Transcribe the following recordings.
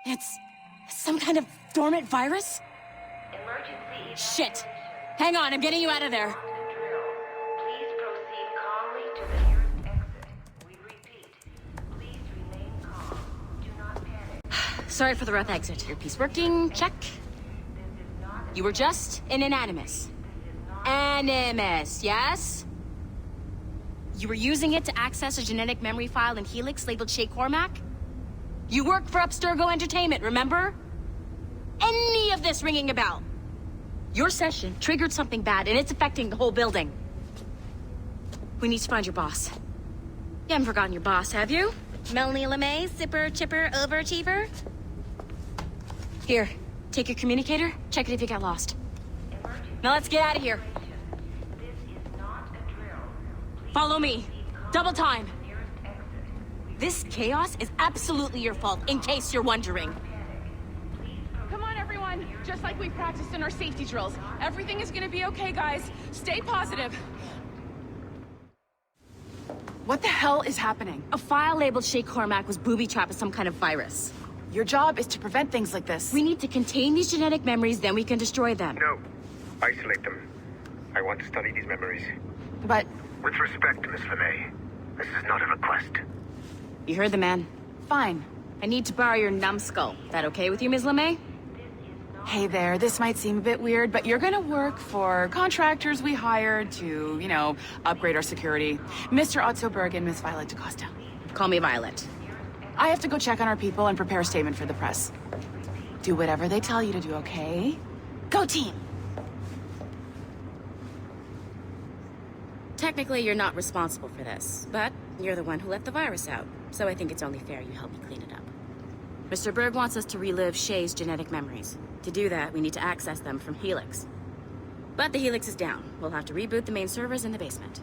It's some kind of dormant virus? Shit! Hang on, I'm getting you out of there. Please proceed calmly to the nearest exit. We repeat, please remain calm. Do not panic. Sorry for the rough exit. Earpiece working, check. You were just an animus. Animus, yes? You were using it to access a genetic memory file in Helix labeled Shay Cormac? You worked for Abstergo Entertainment, remember? Any of this ringing a bell? Your session triggered something bad, and it's affecting the whole building. We need to find your boss. You haven't forgotten your boss, have you? Melanie LeMay, zipper, chipper, overachiever? Here, take your communicator, check it if you got lost. Now let's get out of here. Follow me. Double time. This chaos is absolutely your fault, in case you're wondering. Come on, everyone. Just like we practiced in our safety drills. Everything is gonna be okay, guys. Stay positive. What the hell is happening? A file labeled Shay Cormac was booby-trapped with some kind of virus. Your job is to prevent things like this. We need to contain these genetic memories, then we can destroy them. No. Isolate them. I want to study these memories. But With respect, Miss LeMay, this is not a request. You heard the man. fine. I need to borrow your numbskull. That okay with you, Ms. LeMay? Hey there, this might seem a bit weird, but you're gonna work for contractors we hired to, upgrade our security. Mr. Otso Berg and Miss Violet DaCosta. Call me Violet. I have to go check on our people and prepare a statement for the press. Do whatever they tell you to do, okay? Go team! Technically, you're not responsible for this, but you're the one who let the virus out, so I think it's only fair you help me clean it up. Mr. Berg wants us to relive Shay's genetic memories. To do that, we need to access them from Helix. But the Helix is down. We'll have to reboot the main servers in the basement.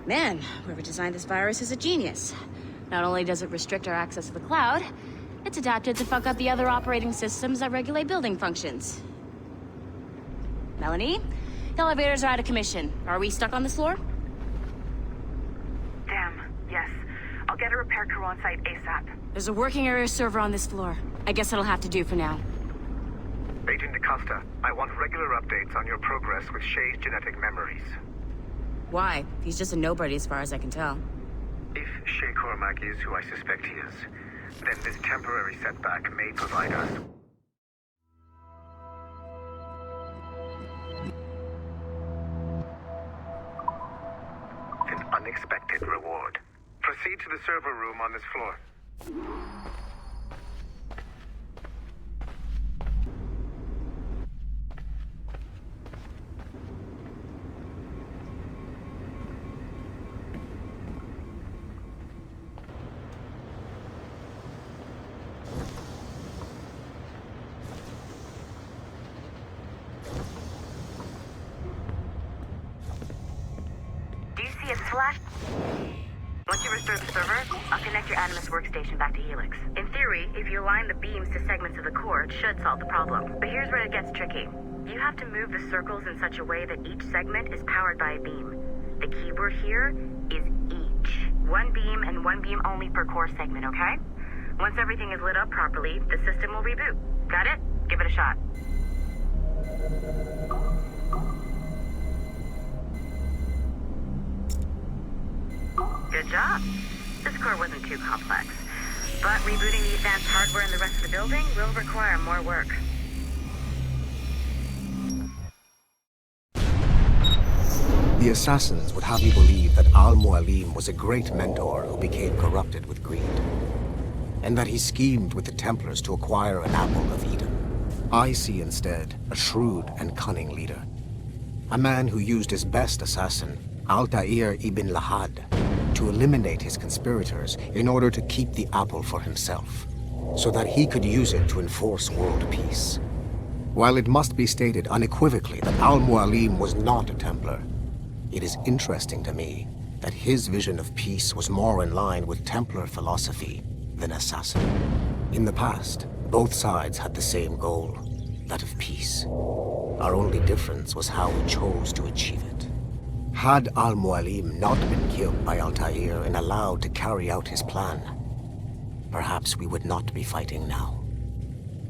Man, whoever designed this virus is a genius. Not only does it restrict our access to the cloud, it's adapted to fuck up the other operating systems that regulate building functions. Melanie? The elevators are out of commission. Are we stuck on this floor? Damn, yes. I'll get a repair crew on site ASAP. There's a working area server on this floor. I guess that'll have to do for now. Agent DaCosta, I want regular updates on your progress with Shay's genetic memories. Why? He's just a nobody as far as I can tell. If Shay Cormac is who I suspect he is, then this temporary setback may provide us an unexpected reward. Proceed to the server room on this floor. Do you see a flash? Once you restore the server, I'll connect your Animus workstation back to Helix. In theory, if you align the beams to segments of the core, it should solve the problem. But here's where it gets tricky. You have to move the circles in such a way that each segment is powered by a beam. The keyword here is each. One beam and one beam only per core segment, okay? Once everything is lit up properly, the system will reboot. Got it? Give it a shot. Good job. This core wasn't too complex. But rebooting the advanced hardware in the rest of the building will require more work. The assassins would have you believe that Al-Mualim was a great mentor who became corrupted with greed, and that he schemed with the Templars to acquire an apple of Eden. I see instead a shrewd and cunning leader, a man who used his best assassin, Altair ibn Lahad, to eliminate his conspirators in order to keep the apple for himself, so that he could use it to enforce world peace. While it must be stated unequivocally that Al-Mualim was not a Templar, it is interesting to me that his vision of peace was more in line with Templar philosophy than assassin. In the past, both sides had the same goal, that of peace. Our only difference was how we chose to achieve it. Had Al-Mualim not been killed by Altair and allowed to carry out his plan, perhaps we would not be fighting now.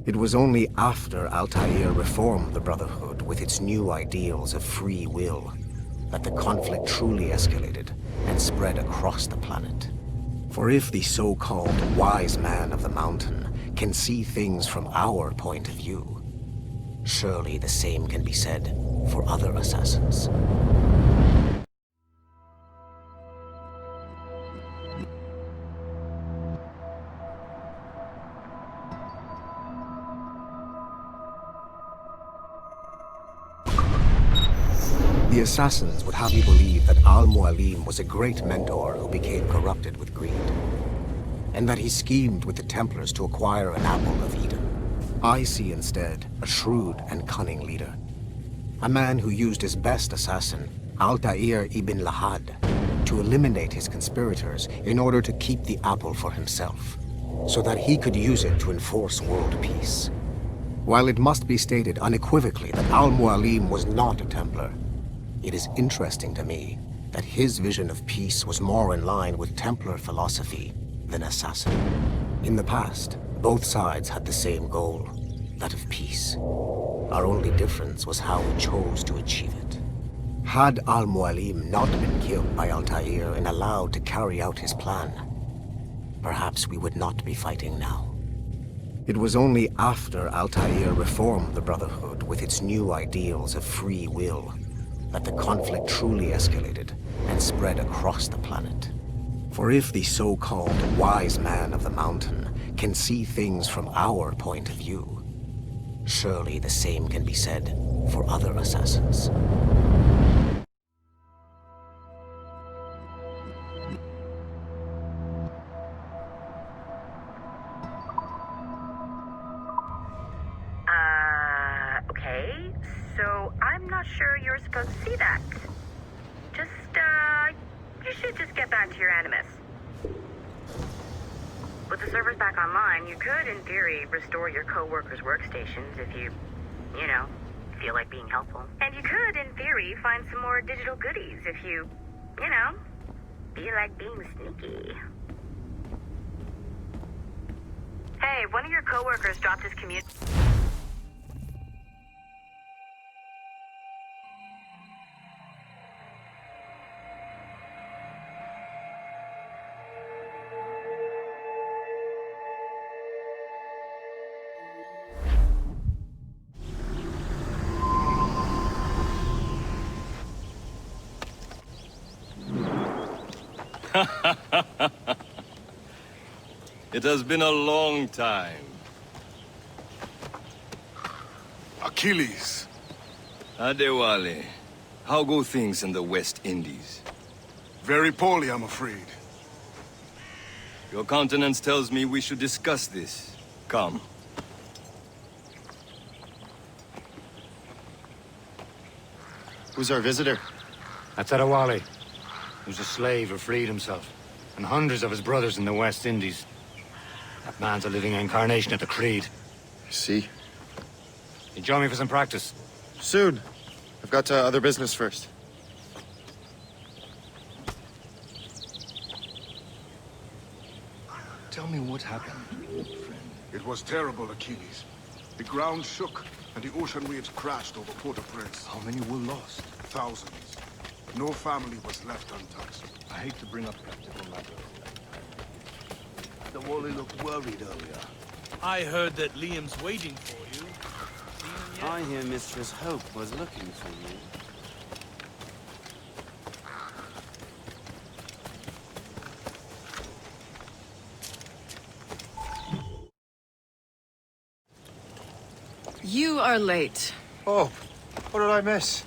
It was only after Altair reformed the Brotherhood with its new ideals of free will that the conflict truly escalated and spread across the planet. For if the so-called wise man of the mountain can see things from our point of view, surely the same can be said for other assassins. The assassins would have you believe that Al-Mualim was a great mentor who became corrupted with greed, and that he schemed with the Templars to acquire an apple of Eden. I see instead a shrewd and cunning leader, a man who used his best assassin, Altair ibn Lahad, to eliminate his conspirators in order to keep the apple for himself, so that he could use it to enforce world peace. While it must be stated unequivocally that Al-Mualim was not a Templar, it is interesting to me that his vision of peace was more in line with Templar philosophy than assassin. In the past, both sides had the same goal, that of peace. Our only difference was how we chose to achieve it. Had Al-Mualim not been killed by Altair and allowed to carry out his plan, perhaps we would not be fighting now. It was only after Altair reformed the Brotherhood with its new ideals of free will that the conflict truly escalated and spread across the planet. For if the so-called wise man of the mountain can see things from our point of view, surely the same can be said for other assassins. Okay. So I'm not sure you're supposed to see that. You should just get back to your Animus. With the servers back online, you could, in theory, restore your co-workers' workstations if you feel like being helpful. And you could, in theory, find some more digital goodies if you feel like being sneaky. Hey, one of your co-workers dropped his commute... It has been a long time. Achilles. Adewale, how go things in the West Indies? Very poorly, I'm afraid. Your countenance tells me we should discuss this. Come. Who's our visitor? That's Adewale, who's a slave who freed himself, and hundreds of his brothers in the West Indies. That man's a living incarnation of the Creed. I see. You join me for some practice? Soon. I've got other business first. Tell me what happened, old friend. It was terrible, Achilles. The ground shook, and the ocean waves crashed over Port-au-Prince. How many were lost? Thousands. No family was left untouched. I hate to bring up practical matters. The Wally looked worried earlier. I heard that Liam's waiting for you. I hear Mistress Hope was looking for you. You are late. Oh, what did I miss?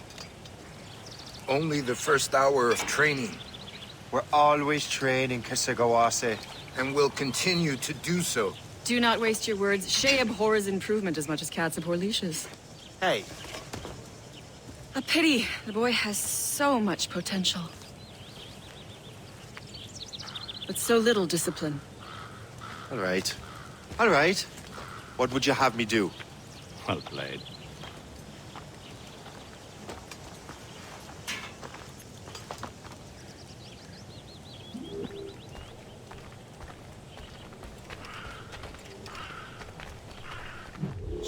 Only the first hour of training. We're always training, Kisagawase. And will continue to do so. Do not waste your words. Shay abhors improvement as much as cats abhor leashes. Hey. A pity. The boy has so much potential. But so little discipline. All right. All right. What would you have me do? Well played.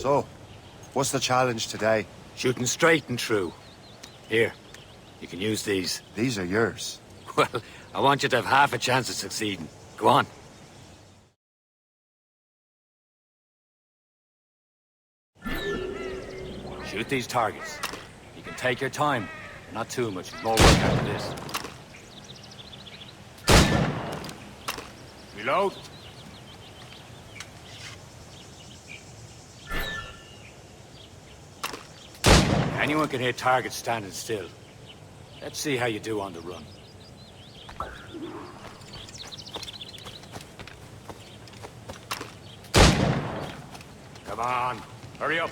So, what's the challenge today? Shooting straight and true. Here, you can use these. These are yours. Well, I want you to have half a chance of succeeding. Go on. Shoot these targets. You can take your time. Not too much. There's more work after this. Reload. Anyone can hit targets standing still. Let's see how you do on the run. Come on, hurry up.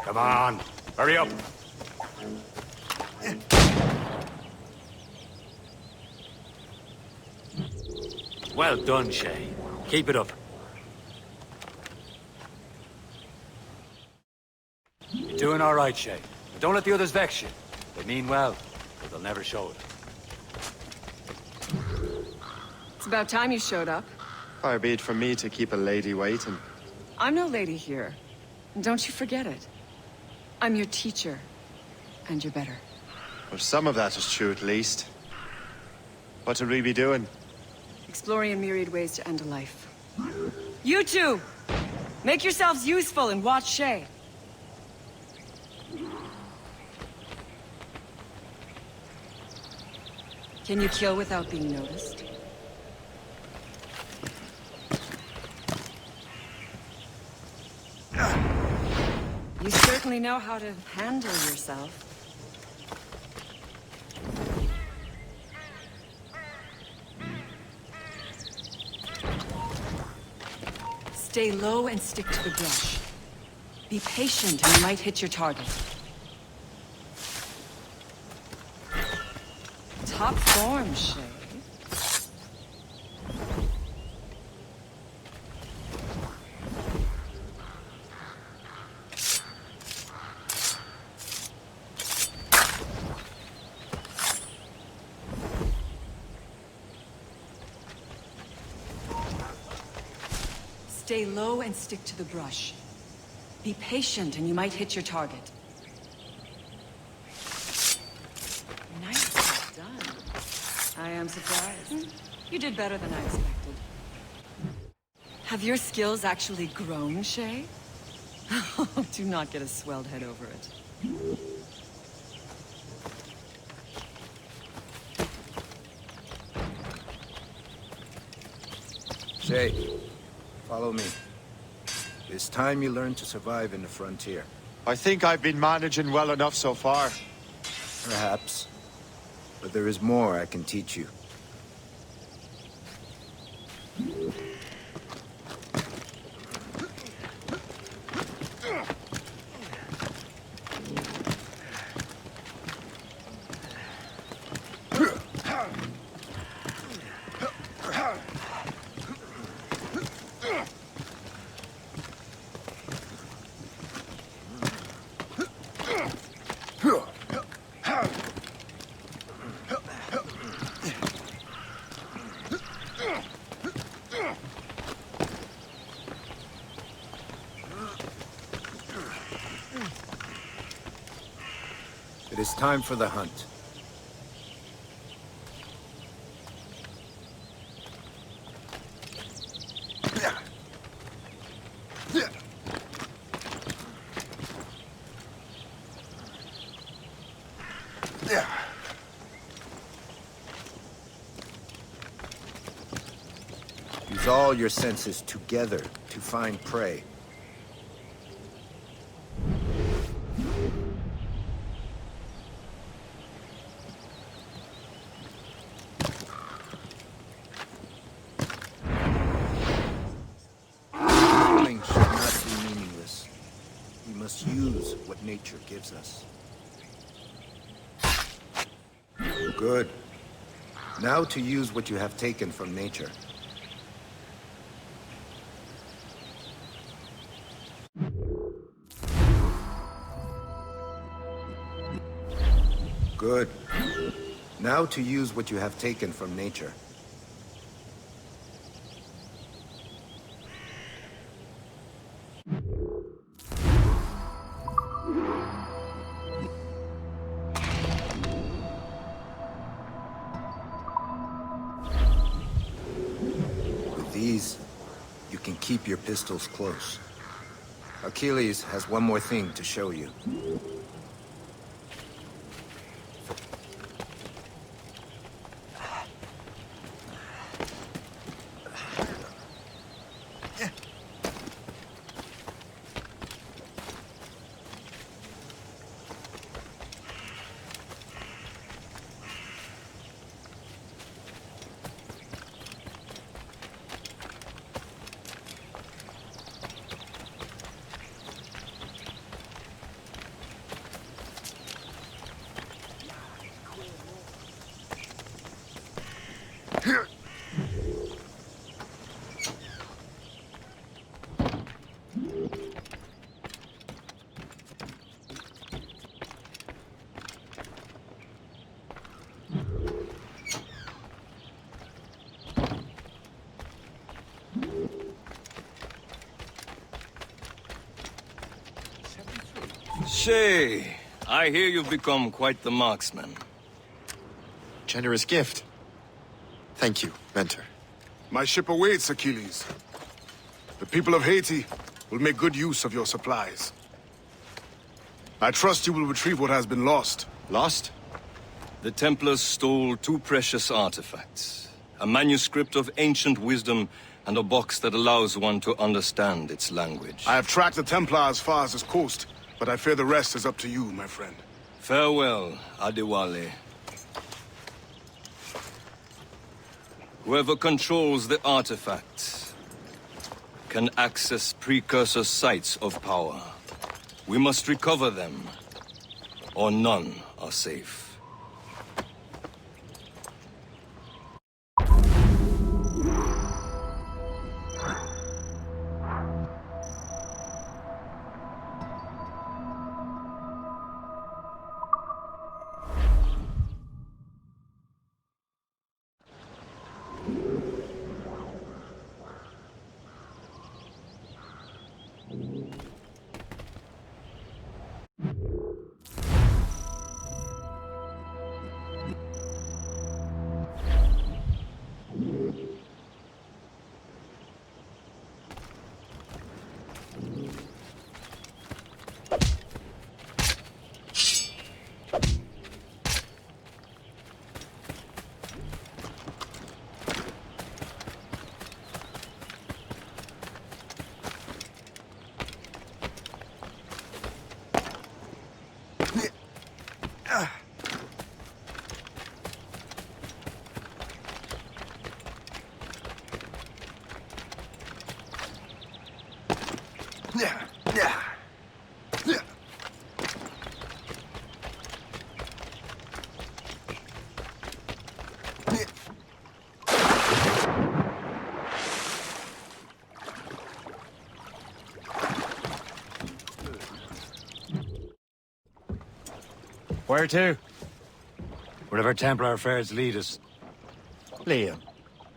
Come on, hurry up. Well done, Shay. Keep it up. You're doing all right, Shay. But don't let the others vex you. They mean well, but they'll never show it. It's about time you showed up. Far be it from me to keep a lady waiting. I'm no lady here. Don't you forget it. I'm your teacher. And you're better. Well, some of that is true at least. What will we be doing? Exploring a myriad ways to end a life. You two! Make yourselves useful and watch Shay. Can you kill without being noticed? You certainly know how to handle yourself. Stay low and stick to the brush. Be patient and you might hit your target. Top form, Shay. Stay low and stick to the brush. Be patient and you might hit your target. Nicely done. I am surprised. You did better than I expected. Have your skills actually grown, Shay? Do not get a swelled head over it. Shay, follow me. It's time you learn to survive in the frontier. I think I've been managing well enough so far. Perhaps. But there is more I can teach you. It is time for the hunt. Use all your senses together to find prey. nature gives us. Good. Now to use what you have taken from nature. Good. Now to use what you have taken from nature. With these, you can keep your pistols close. Achilles has one more thing to show you. Shay, I hear you've become quite the marksman. Generous gift. Thank you, Mentor. My ship awaits, Achilles. The people of Haiti will make good use of your supplies. I trust you will retrieve what has been lost. Lost? The Templars stole 2 precious artifacts. A manuscript of ancient wisdom and a box that allows one to understand its language. I have tracked the Templar as far as this coast, but I fear the rest is up to you, my friend. Farewell, Adewale. Whoever controls the artifacts can access precursor sites of power. We must recover them, or none are safe. Where to? Wherever Templar affairs lead us. Liam,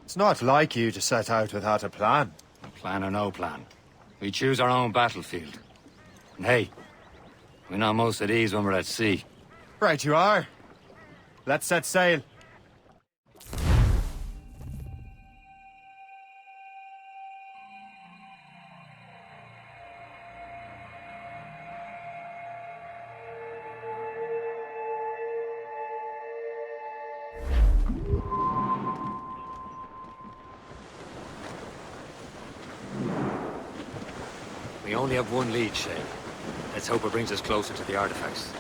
it's not like you to set out without a plan. Plan or no plan. We choose our own battlefield. And hey, we know most of these when we're at sea. Right you are. Let's set sail. We only have one lead, Shay. Let's hope it brings us closer to the artifacts.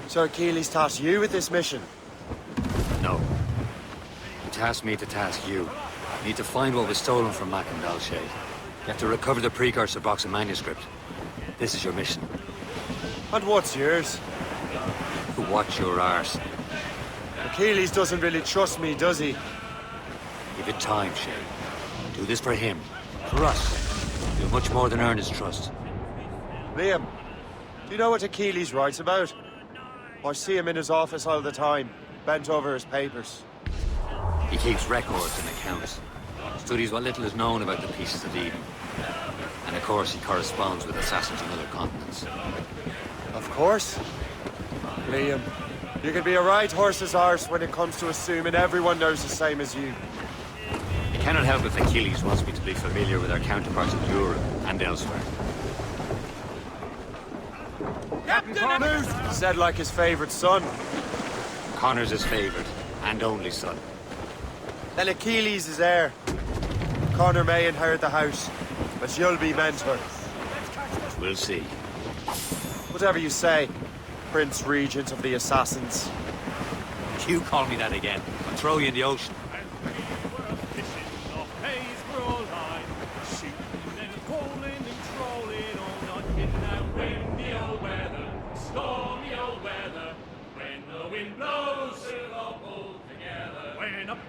So Achilles tasked you with this mission? No. He tasked me to task you. You need to find what was stolen from Mac and Dalshay. You have to recover the precursor box and manuscript. This is your mission. And what's yours? Watch your arse. Achilles doesn't really trust me, does he? Give it time, Shay. Do this for him. For us. Do much more than earn his trust. Liam, do you know what Achilles writes about? I see him in his office all the time, bent over his papers. He keeps records and accounts. Studies what little is known about the pieces of Eden. And of course, he corresponds with assassins on other continents. Of course. Liam, you can be a right horse's arse when it comes to assuming everyone knows the same as you. I cannot help if Achilles wants me to be familiar with our counterparts in Europe and elsewhere. Captain! Said like his favorite son. Connor's his favorite and only son. Then Achilles is heir. Connor may inherit the house, but you'll be mentor. We'll see. Whatever you say, Prince Regent of the Assassins. You call me that again, I'll throw you in the ocean.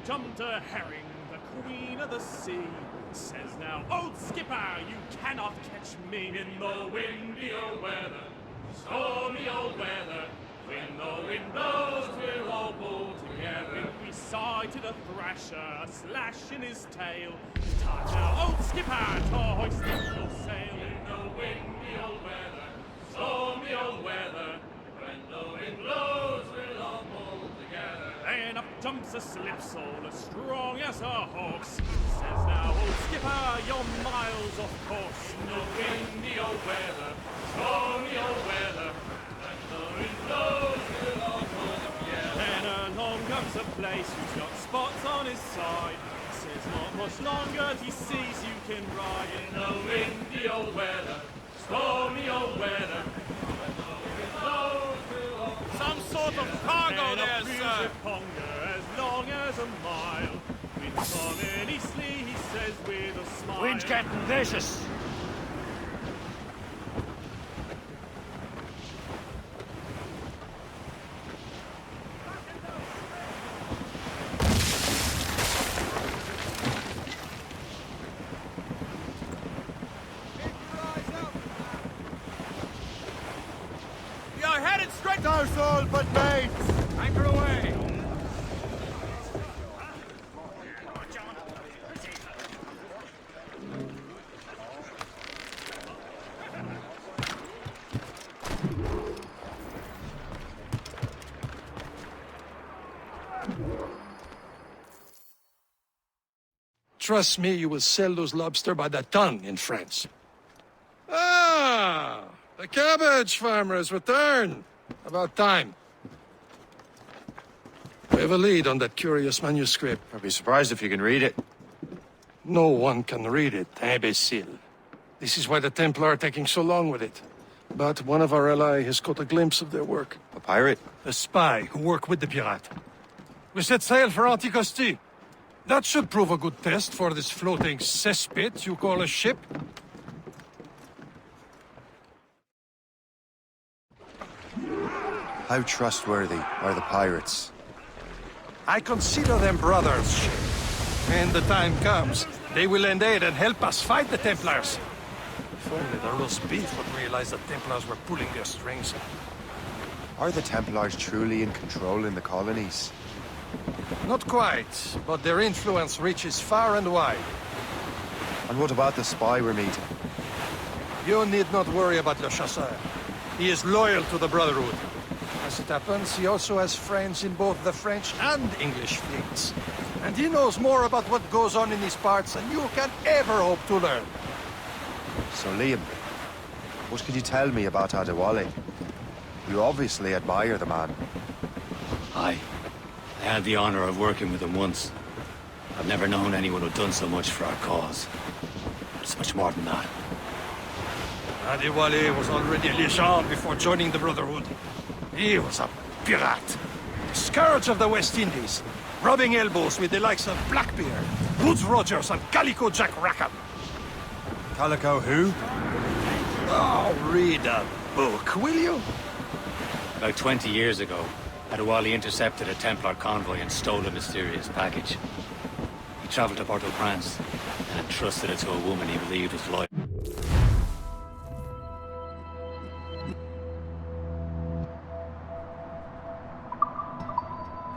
Jumped a herring, the queen of the sea. Says now, old skipper, you cannot catch me in the windy old weather, stormy old weather. When the wind blows, we'll all pull together. We sighted a thrasher, a slash in his tail. Time now, old skipper, to hoist up your sail. In the windy old weather, stormy old weather. When the wind blows, we'll all pull together. And up jumps a slipsail as strong as a horse. Says now, old skipper, you're miles off course. In the windy old weather, stormy old weather. When the wind blows, we'll all pull together. Then along comes a place who's got spots on his side. Says not much longer he sees you can ride. In the windy old weather, stormy old weather. When the wind blows, we'll all pull some sort of cargo there, sir. As long as a mile. Wind's coming eastly, he says with a smile. Wind's getting vicious. We are headed straight to our soul, but mates! Anchor away! Trust me, you will sell those lobster by the ton in France. Ah, the cabbage farmer has returned. About time. We have a lead on that curious manuscript. I'd be surprised if you can read it. No one can read it, imbecile. This is why the Templar are taking so long with it. But one of our allies has caught a glimpse of their work. A pirate? A spy who worked with the pirate. We set sail for Anticosti. That should prove a good test for this floating cesspit you call a ship. How trustworthy are the pirates? I consider them brothers. When the time comes, they will lend aid and help us fight the Templars. If only the roast beef would realize the Templars were pulling their strings. Are the Templars truly in control in the colonies? Not quite, but their influence reaches far and wide. And what about the spy we're meeting? You need not worry about Le Chasseur. He is loyal to the Brotherhood. As it happens, he also has friends in both the French and English fleets. And he knows more about what goes on in these parts than you can ever hope to learn. So, Liam, what could you tell me about Adewale? You obviously admire the man. Aye. I had the honor of working with him once. I've never known anyone who'd done so much for our cause. It's much more than that. Adewale was already a Legend before joining the Brotherhood. He was a pirate. Scourge of the West Indies. Rubbing elbows with the likes of Blackbeard, Woodes Rogers, and Calico Jack Rackham. Calico who? Oh, read that book, will you? About 20 years ago, Adewale intercepted a Templar convoy and stole a mysterious package. He traveled to Port-au-Prince and entrusted it to a woman he believed was loyal.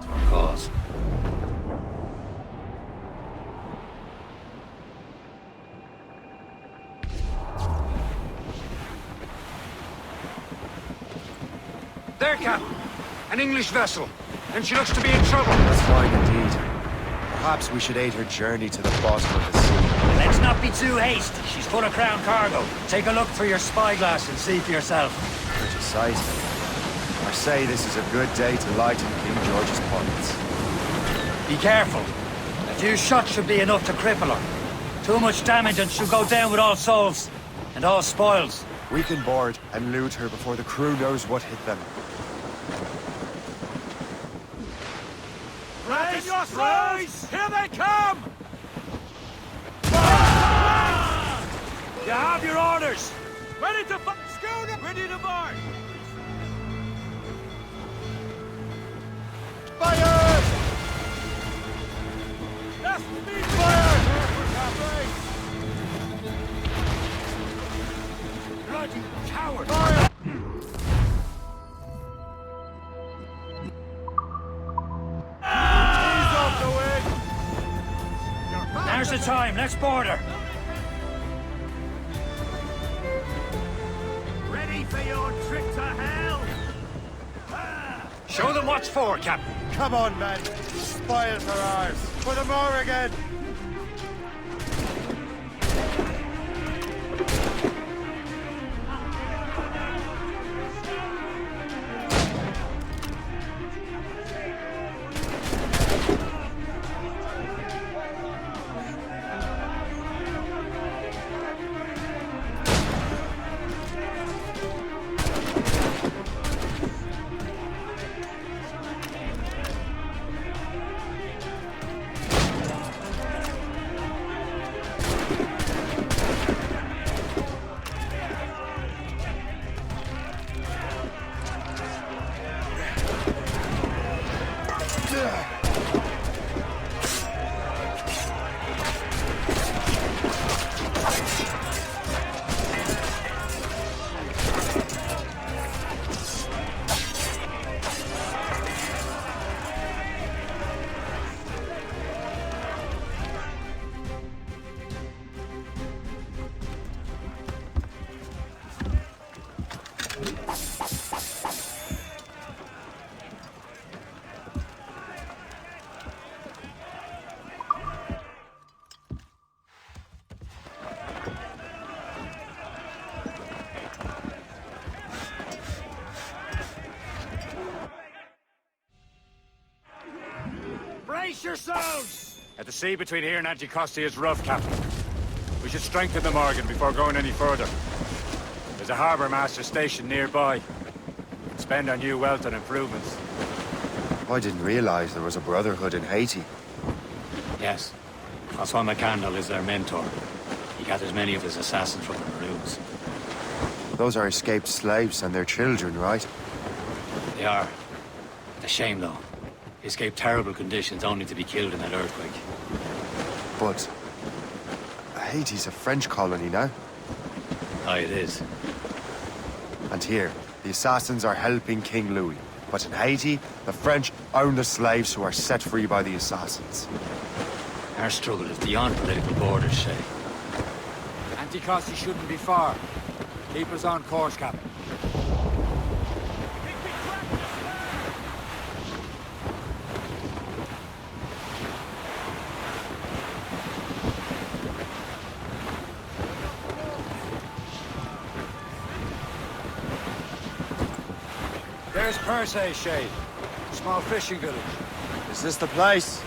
To our cause. There, Captain. An English vessel. And she looks to be in trouble. That's fine indeed. Perhaps we should aid her journey to the bottom of the sea. Let's not be too hasty. She's full of crown cargo. Take a look through your spyglass and see for yourself. Pretty sight. I say this is a good day to lighten King George's pockets. Be careful. A few shots should be enough to cripple her. Too much damage and she'll go down with all souls. And all spoils. We can board and loot her before the crew knows what hit them. Raise your throws! Here they come! You have your orders! Ready to schooner! Ready to board! Fire! Left me Fire! Bloody coward! Fire! Ease off the wind! Now's the time, let's board her! Ready for your trip to hell? Show them what's for, Captain. Come on, men. Spoils are ours. For the more again. Brace yourselves! At the sea between here and Anticosti is rough, Captain. We should strengthen the Morgan before going any further. There's a harbour master station nearby. We can spend our new wealth on improvements. I didn't realize there was a brotherhood in Haiti. Yes. Francois McCandle is their mentor. He gathers many of his assassins from the Maroons. Those are escaped slaves and their children, right? They are. A shame, though. They escaped terrible conditions only to be killed in that earthquake. But Haiti's a French colony now. Aye, it is. And here, the assassins are helping King Louis. But in Haiti, the French own the slaves who are set free by the assassins. Our struggle is beyond political borders, Shay. Anticosti shouldn't be far. Keep us on course, Captain. There's Perse, Shay. Small fishing village. Is this the place?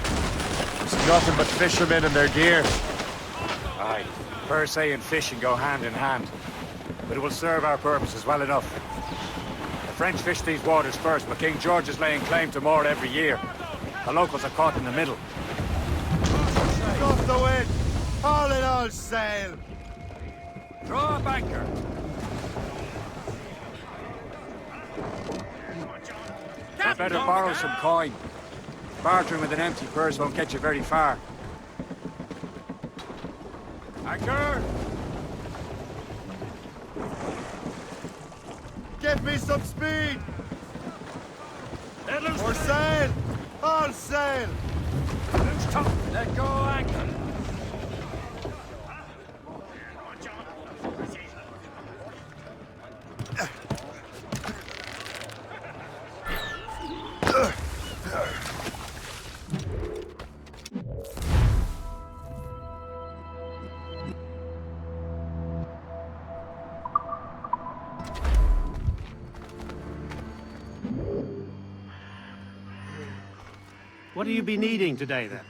There's nothing but fishermen and their gear. Aye. Perse and fishing go hand in hand. But it will serve our purposes well enough. The French fish these waters first, but King George is laying claim to more every year. The locals are caught in the middle. Off the wind! All in all sail! Draw up anchor. You'd better borrow some coin. Bartering with an empty purse won't get you very far. Anchor! Get me some speed! Or sail! All sail! Let go, anchor! What do you be needing today, then?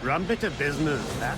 Rum bit of business, that.